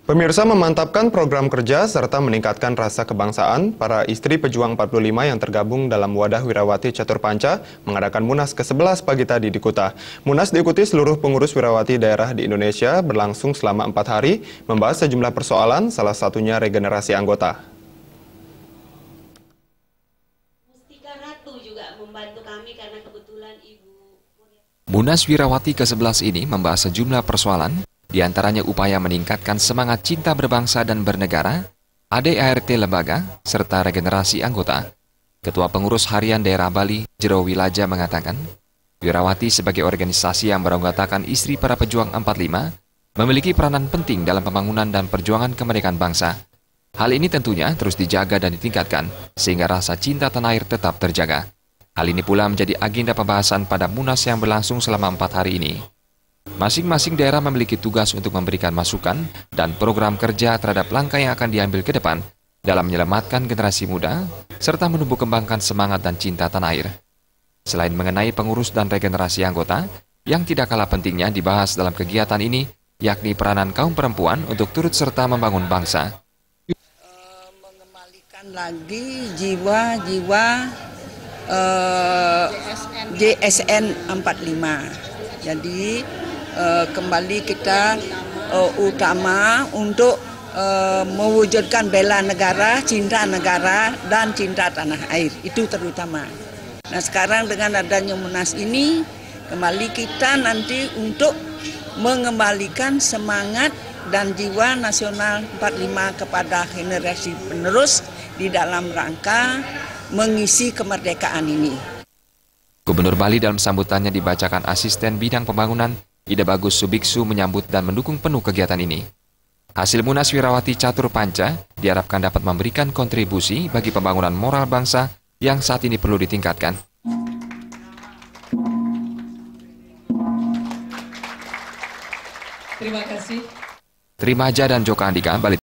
Pemirsa, memantapkan program kerja serta meningkatkan rasa kebangsaan, para istri pejuang 45 yang tergabung dalam wadah Wirawati Catur Panca mengadakan Munas ke-11 pagi tadi di Kuta. Munas diikuti seluruh pengurus Wirawati daerah di Indonesia, berlangsung selama 4 hari, membahas sejumlah persoalan, salah satunya regenerasi anggota. Mustika Ratu juga membantu kami karena kebetulan Ibu. Munas Wirawati ke-11 ini membahas sejumlah persoalan, di antaranya upaya meningkatkan semangat cinta berbangsa dan bernegara, ADART lembaga, serta regenerasi anggota. Ketua Pengurus Harian Daerah Bali, Jero Wilaja mengatakan, Wirawati sebagai organisasi yang beranggotakan istri para pejuang 45, memiliki peranan penting dalam pembangunan dan perjuangan kemerdekaan bangsa. Hal ini tentunya terus dijaga dan ditingkatkan, sehingga rasa cinta tanah air tetap terjaga. Hal ini pula menjadi agenda pembahasan pada Munas yang berlangsung selama 4 hari ini. Masing-masing daerah memiliki tugas untuk memberikan masukan dan program kerja terhadap langkah yang akan diambil ke depan dalam menyelamatkan generasi muda, serta menumbuh kembangkan semangat dan cinta tanah air. Selain mengenai pengurus dan regenerasi anggota, yang tidak kalah pentingnya dibahas dalam kegiatan ini, yakni peranan kaum perempuan untuk turut serta membangun bangsa. Mengembalikan lagi jiwa-jiwa JSN 45. Jadi kembali kita utama untuk mewujudkan bela negara, cinta negara, dan cinta tanah air. Itu terutama. Nah, sekarang dengan adanya Munas ini, kembali kita nanti untuk mengembalikan semangat dan jiwa nasional 45 kepada generasi penerus di dalam rangka mengisi kemerdekaan ini. Gubernur Bali dalam sambutannya dibacakan Asisten Bidang Pembangunan Ida Bagus Subiksu menyambut dan mendukung penuh kegiatan ini. Hasil Munas Wirawati Catur Panca diharapkan dapat memberikan kontribusi bagi pembangunan moral bangsa yang saat ini perlu ditingkatkan. Terima kasih. Trimaja dan Joko Andika, Bali.